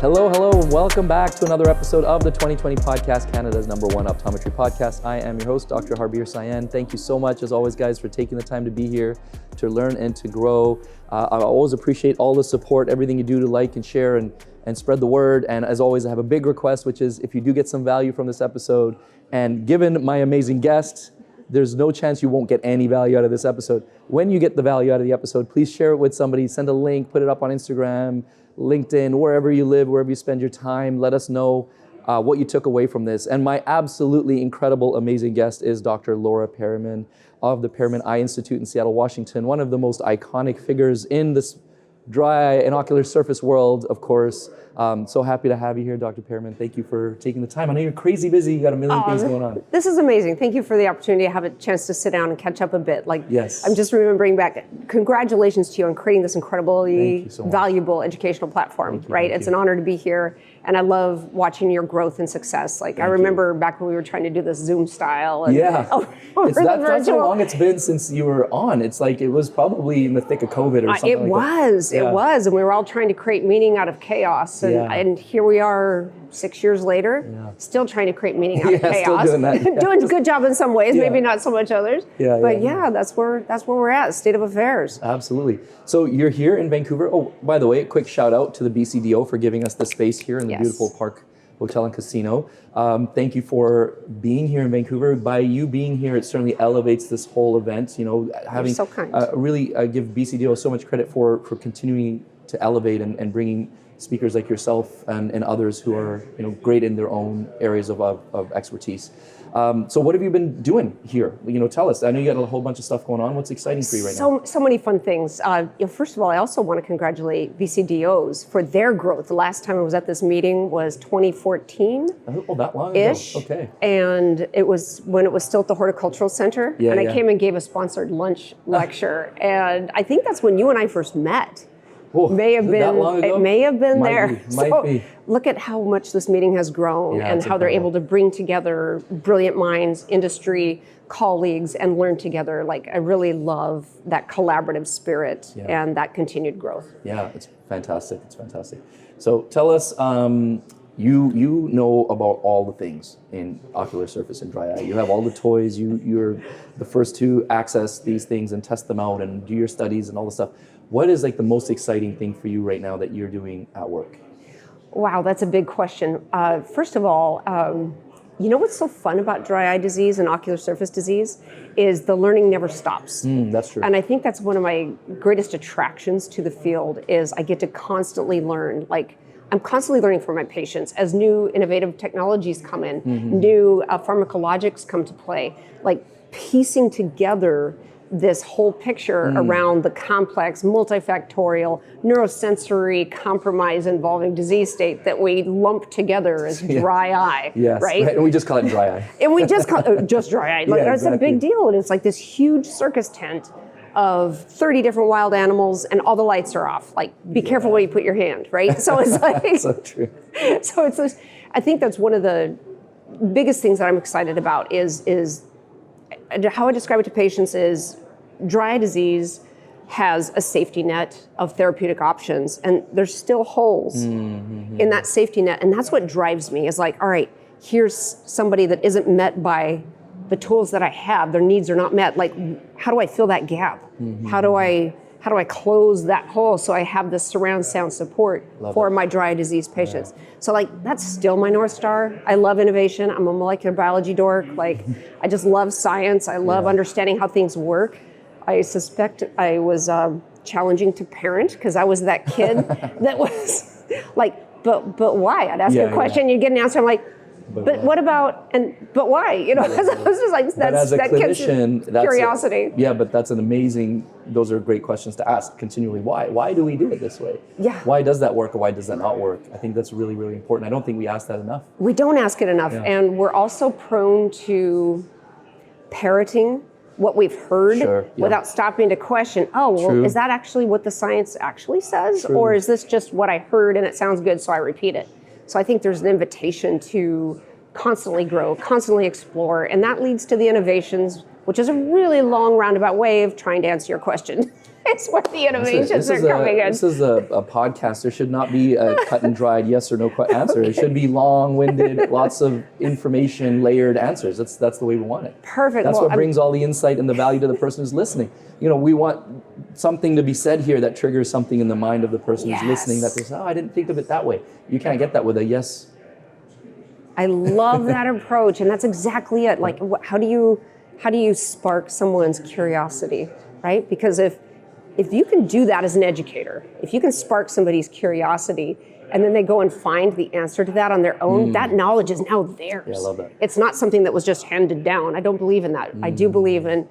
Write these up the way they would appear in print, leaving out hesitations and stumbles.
Hello, and welcome back to another episode of the 2020 podcast, Canada's #1 optometry podcast. I am your host, Dr. Harbir Sian. Thank you so much, as always, guys, for taking the time to be here, to learn and to grow. I always appreciate all the support, everything you do to like and share and spread the word. And as always, I have a big request, which is if you do get some value from this episode, and given my amazing guest, there's no chance you won't get any value out of this episode. When you get the value out of the episode, please share it with somebody, send a link, put it up on Instagram, LinkedIn, wherever you live, wherever you spend your time. Let us know what you took away from this. And my absolutely incredible, amazing guest is Dr. Laura Periman of the Periman Eye Institute in Seattle, Washington, one of the most iconic figures in this dry and ocular surface world, of course. So happy to have you here, Dr. Periman. Thank you for taking the time. I know you're crazy busy. You got a million things going on. This is amazing. Thank you for the opportunity to have a chance to sit down and catch up a bit. Yes. I'm just remembering back. Congratulations to you on creating this incredibly valuable educational platform. It's an honor to be here, and I love watching your growth and success. I remember back when we were trying to do this Zoom style. And that's how long it's been since you were on. It's like it was probably in the thick of COVID or something. It was, and we were all trying to create meaning out of chaos. And here we are 6 years later, still trying to create meaning out of chaos. Still doing that. Doing a good job in some ways, maybe not so much others. That's where we're at, state of affairs. Absolutely. So you're here in Vancouver. Oh, by the way, a quick shout out to the BCDO for giving us the space here in the beautiful Park Hotel and Casino. Thank you for being here in Vancouver. By you being here, it certainly elevates this whole event. Having You're so kind. Really give BCDO so much credit for continuing to elevate and bringing speakers like yourself and others who are great in their own areas of expertise. So what have you been doing here? Tell us. I know you got a whole bunch of stuff going on. What's exciting for you right now? So many fun things. First of all, I also want to congratulate BCDOs for their growth. The last time I was at this meeting was 2014. Oh, that long ish. Ago. Okay. And it was when it was still at the Horticultural Center. I came and gave a sponsored lunch lecture. And I think that's when you and I first met. Oh, may have been. That long ago? It may have been Might be. Look at how much this meeting has grown and how they're able to bring together brilliant minds, industry, colleagues, and learn together. I really love that collaborative spirit and that continued growth. Yeah, it's fantastic. It's fantastic. So tell us, you know about all the things in ocular surface and dry eye. You have all the toys. You're the first to access these things and test them out and do your studies and all the stuff. What is the most exciting thing for you right now that you're doing at work? Wow, that's a big question. First of all, what's so fun about dry eye disease and ocular surface disease is the learning never stops. That's true. And I think that's one of my greatest attractions to the field is I get to constantly learn. I'm constantly learning from my patients as new innovative technologies come in, new pharmacologics come to play, piecing together this whole picture around the complex, multifactorial, neurosensory compromise involving disease state that we lump together as dry eye, right? And we just call it dry eye. And we just call it just dry eye. It's a big deal. And it's like this huge circus tent of 30 different wild animals and all the lights are off. Be careful where you put your hand, right? So it's so true. So it's this, I think that's one of the biggest things that I'm excited about is how I describe it to patients is dry eye disease has a safety net of therapeutic options, and there's still holes in that safety net. And that's what drives me is all right, here's somebody that isn't met by the tools that I have. Their needs are not met. How do I fill that gap? How do I close that hole so I have this surround sound support for my dry eye disease patients? So that's still my North Star. I love innovation. I'm a molecular biology dork. I just love science. I love understanding how things work. I suspect I was challenging to parent because I was that kid that was but why? I'd ask a question, you'd get an answer. I'm like, but what about, but why? I was just that kid's curiosity. But that's an amazing, those are great questions to ask continually. Why? Why do we do it this way? Yeah. Why does that work or why does that not work? I think that's really, really important. I don't think we ask that enough. We don't ask it enough. And we're also prone to parroting what we've heard without stopping to question, is that actually what the science actually says? True. Or is this just what I heard and it sounds good, so I repeat it? So I think there's an invitation to constantly grow, constantly explore, and that leads to the innovations which is a really long roundabout way of trying to answer your question. It's what the innovations are coming in. This is a podcast. There should not be a cut and dried yes or no answer. It should be long-winded, lots of information, layered answers. That's the way we want it. Perfect. That's what brings all the insight and the value to the person who's listening. We want something to be said here that triggers something in the mind of the person who's listening, that they say, oh, I didn't think of it that way. You can't get that with a yes. I love that approach, and that's exactly it. Like, how do you spark someone's curiosity, right? Because if you can do that as an educator, if you can spark somebody's curiosity and then they go and find the answer to that on their own, that knowledge is now theirs. Yeah, I love that. It's not something that was just handed down. I don't believe in that. I do believe in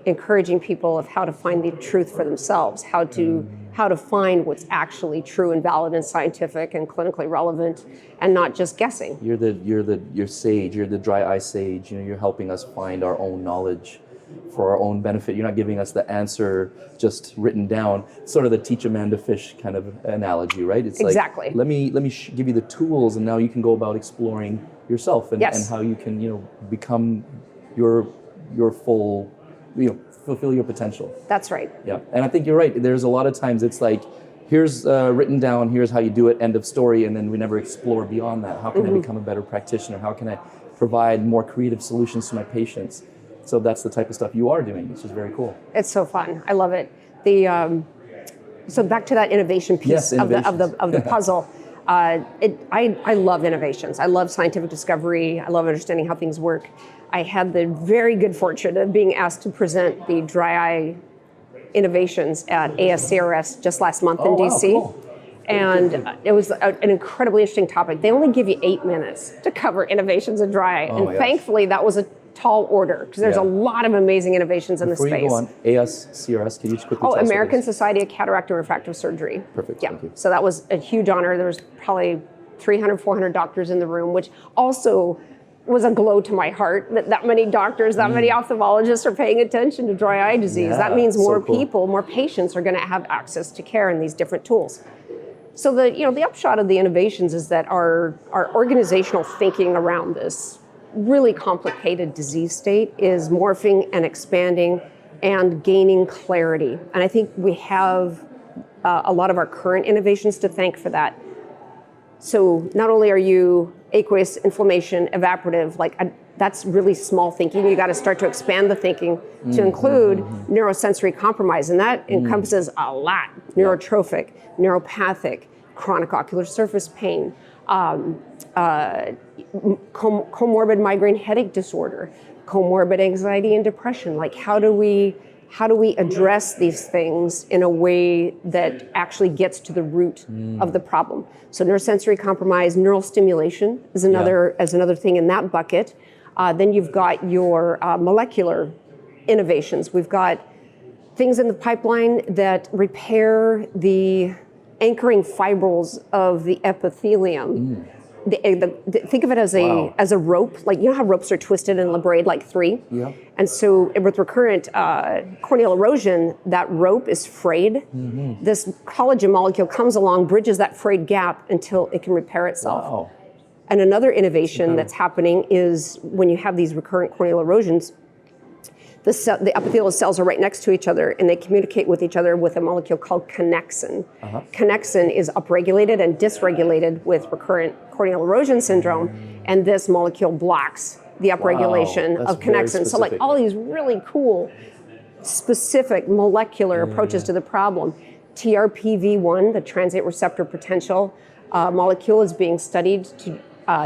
encouraging people of how to find the truth for themselves, how to find what's actually true and valid and scientific and clinically relevant, and not just guessing. You're sage. You're the dry eye sage. You're helping us find our own knowledge for our own benefit. You're not giving us the answer just written down. Sort of the teach a man to fish kind of analogy, right? It's exactly. Like, let me give you the tools, and now you can go about exploring yourself and how you can become your full, fulfill your potential. That's right. Yeah, and I think you're right. There's a lot of times it's like, here's written down, here's how you do it, end of story, and then we never explore beyond that. How can I become a better practitioner? How can I provide more creative solutions to my patients? So that's the type of stuff you are doing, which is very cool. It's so fun. I love it. So back to that innovation piece of the puzzle. I love innovations. I love scientific discovery. I love understanding how things work. I had the very good fortune of being asked to present the dry eye innovations at ASCRS just last month in DC. Cool. And it was an incredibly interesting topic. They only give you 8 minutes to cover innovations in dry eye. And thankfully, that was a tall order, because there's a lot of amazing innovations in the space. Before you go on, ASCRS, can you just quickly tell us American Society of Cataract and Refractive Surgery. Perfect, Yeah, thank you. So that was a huge honor. There was probably 300, 400 doctors in the room, which also was a glow to my heart that many doctors, that many ophthalmologists are paying attention to dry eye disease. Yeah, that means more cool. people, more patients are going to have access to care in these different tools. So the upshot of the innovations is that our organizational thinking around this really complicated disease state is morphing and expanding and gaining clarity. And I think we have a lot of our current innovations to thank for that. So not only are you aqueous, inflammation, evaporative, that's really small thinking. You got to start to expand the thinking to include neurosensory compromise, and that encompasses a lot: neurotrophic, neuropathic, chronic ocular surface pain, comorbid migraine headache disorder, comorbid anxiety and depression. How do we address these things in a way that actually gets to the root of the problem? So neurosensory compromise, neural stimulation is another thing in that bucket. Then you've got your molecular innovations. We've got things in the pipeline that repair the anchoring fibrils of the epithelium. Think of it as a rope. You know how ropes are twisted and labrade like three? Yeah. And so with recurrent corneal erosion, that rope is frayed. This collagen molecule comes along, bridges that frayed gap until it can repair itself. Wow. And another innovation that's happening is when you have these recurrent corneal erosions, the epithelial cells are right next to each other, and they communicate with each other with a molecule called connexin. Connexin is upregulated and dysregulated with recurrent corneal erosion syndrome, and this molecule blocks the upregulation of connexin. So all these really cool, specific molecular approaches to the problem. TRPV1, the transient receptor potential molecule, is being studied to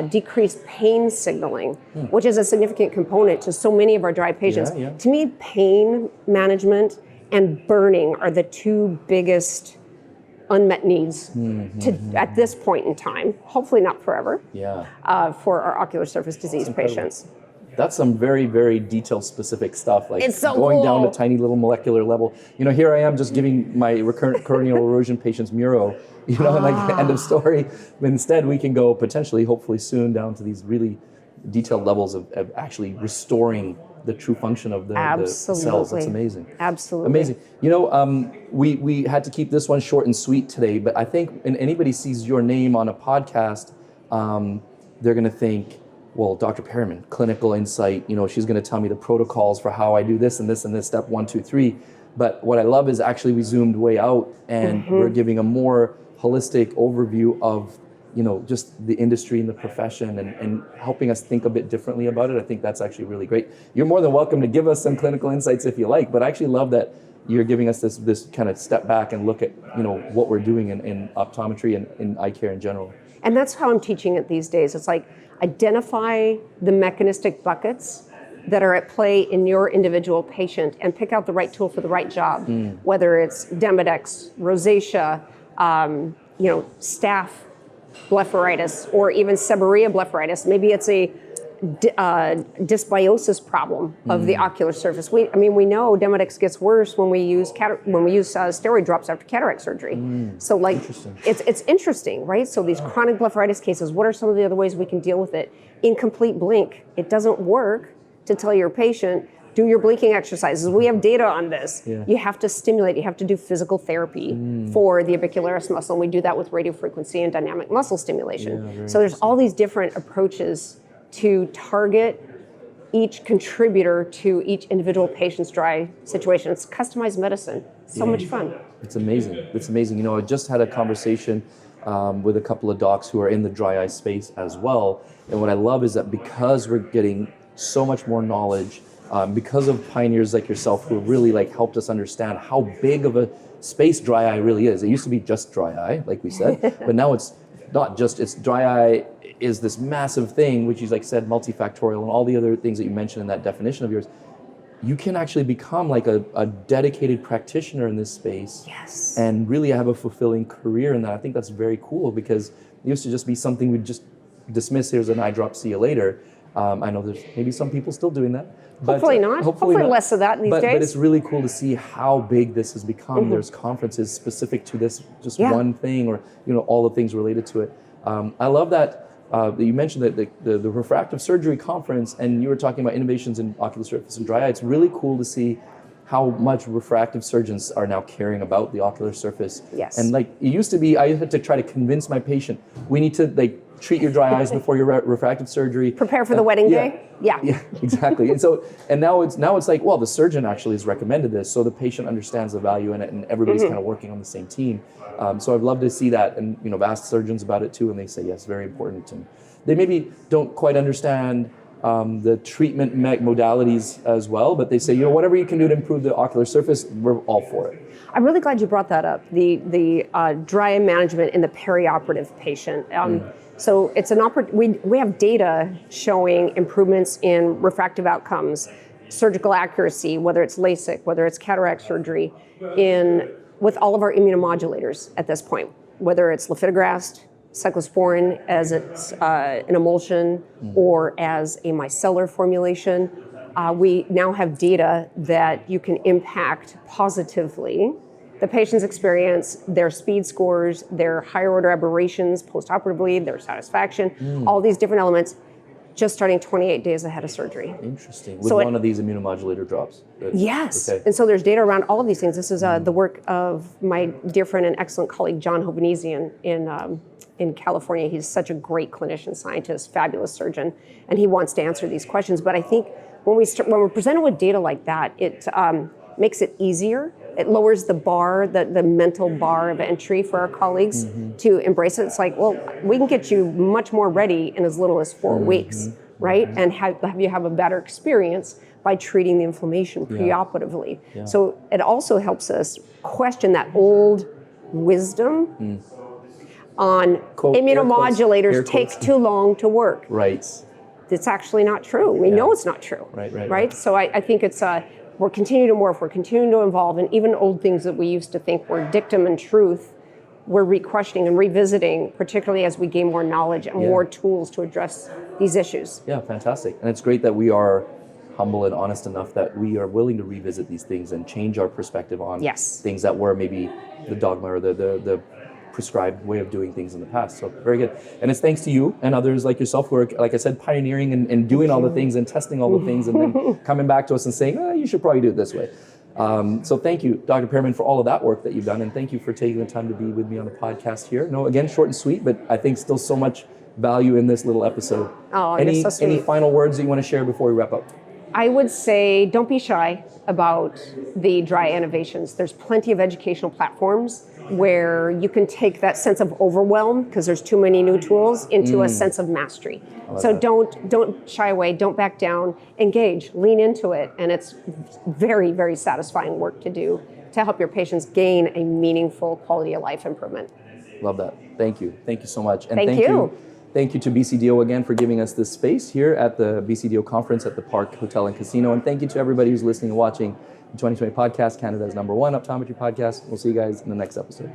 decrease pain signaling, which is a significant component to so many of our dry patients. To me, pain management and burning are the two biggest unmet needs at this point in time, hopefully not forever, for our ocular surface disease patients. That's some very, very detailed, specific stuff. It's so going cool. down to tiny little molecular level. Here I am just giving my recurrent corneal erosion patients Muro, end of story. But instead, we can go potentially, hopefully soon, down to these really detailed levels of actually restoring the true function of the cells. That's amazing. Absolutely. Amazing. We had to keep this one short and sweet today, but I think when anybody sees your name on a podcast, they're going to think, well, Dr. Periman, clinical insight, she's going to tell me the protocols for how I do this and this and this, step 1, 2, 3. But what I love is actually we zoomed way out and we're giving a more holistic overview of, just the industry and the profession and helping us think a bit differently about it. I think that's actually really great. You're more than welcome to give us some clinical insights if you like, but I actually love that you're giving us this kind of step back and look at, what we're doing in optometry and in eye care in general. And that's how I'm teaching it these days. It's like identify the mechanistic buckets that are at play in your individual patient and pick out the right tool for the right job, whether it's Demodex, rosacea, staph blepharitis, or even seborrhea blepharitis. Maybe it's a dysbiosis problem of the ocular surface. We know Demodex gets worse when we use steroid drops after cataract surgery. So it's interesting, right? So these chronic blepharitis cases, what are some of the other ways we can deal with it? Incomplete blink. It doesn't work to tell your patient, do your blinking exercises. We have data on this. Yeah. You have to stimulate, you have to do physical therapy for the orbicularis muscle. And we do that with radiofrequency and dynamic muscle stimulation. Yeah, so there's all these different approaches to target each contributor to each individual patient's dry situation. It's customized medicine. So much fun. It's amazing. It's amazing. I just had a conversation with a couple of docs who are in the dry eye space as well. And what I love is that because we're getting so much more knowledge, because of pioneers like yourself who really helped us understand how big of a space dry eye really is. It used to be just dry eye, like we said, but now it's not just, it's dry eye is this massive thing, which is, like I said, multifactorial and all the other things that you mentioned in that definition of yours. You can actually become a dedicated practitioner in this space. Yes. And really have a fulfilling career in that. I think that's very cool because it used to just be something we'd just dismiss. Here's an eye drop, see you later. I know there's maybe some people still doing that. But hopefully not. Hopefully not. Less of that these days. But it's really cool to see how big this has become. There's conferences specific to this, just one thing, or all the things related to it. I love that you mentioned that the refractive surgery conference, and you were talking about innovations in ocular surface and dry eye. It's really cool to see how much refractive surgeons are now caring about the ocular surface. Yes. And it used to be, I had to try to convince my patient, we need to treat your dry eyes before your refractive surgery. Prepare for the wedding day. Yeah, exactly. And now it's well, the surgeon actually has recommended this, so the patient understands the value in it, and everybody's kind of working on the same team. So I'd love to see that, and I've asked surgeons about it too, and they say yes, very important. And they maybe don't quite understand the treatment modalities as well, but they say whatever you can do to improve the ocular surface, we're all for it. I'm really glad you brought that up. The dry eye management in the perioperative patient. So it's an we have data showing improvements in refractive outcomes, surgical accuracy, whether it's LASIK, whether it's cataract surgery, with all of our immunomodulators at this point, whether it's lifitegrast, cyclosporin as it's an emulsion or as a micellar formulation. We now have data that you can impact positively the patient's experience, their speed scores, their higher order aberrations postoperatively, their satisfaction, all these different elements, just starting 28 days ahead of surgery. Interesting. With one of these immunomodulator drops. Yes. Okay. And so there's data around all of these things. This is the work of my dear friend and excellent colleague, John Hovnesian in California. He's such a great clinician, scientist, fabulous surgeon, and he wants to answer these questions. But I think when we're presented with data like that, it makes it easier. It lowers the bar, the mental bar of entry for our colleagues to embrace it. It's like, well, we can get you much more ready in as little as 4 weeks, right? And have you have a better experience by treating the inflammation preoperatively. Yeah. So it also helps us question that old wisdom on immunomodulators take too long to work. Right. It's actually not true. We know it's not true. Right. So I think it's we're continuing to morph, we're continuing to evolve, and even old things that we used to think were dictum and truth, we're re-questioning and revisiting, particularly as we gain more knowledge and more tools to address these issues. Yeah, fantastic. And it's great that we are humble and honest enough that we are willing to revisit these things and change our perspective on things that were maybe the dogma or the prescribed way of doing things in the past. So very good. And it's thanks to you and others like yourself who are, like I said, pioneering and doing all the things and testing all the things and then coming back to us and saying, you should probably do it this way. So thank you, Dr. Periman, for all of that work that you've done. And thank you for taking the time to be with me on the podcast here. No, again, short and sweet, but I think still so much value in this little episode. Oh, you're so sweet. Any final words that you want to share before we wrap up? I would say don't be shy about the dry innovations. There's plenty of educational platforms where you can take that sense of overwhelm, because there's too many new tools, into a sense of mastery. So don't shy away, don't back down, engage, lean into it, and it's very, very satisfying work to do to help your patients gain a meaningful quality of life improvement. Love that. Thank you. Thank you so much. And Thank you. Thank you to BCDO again for giving us this space here at the BCDO conference at the Park Hotel and Casino. And thank you to everybody who's listening and watching the 2020 podcast, Canada's #1 optometry podcast. We'll see you guys in the next episode.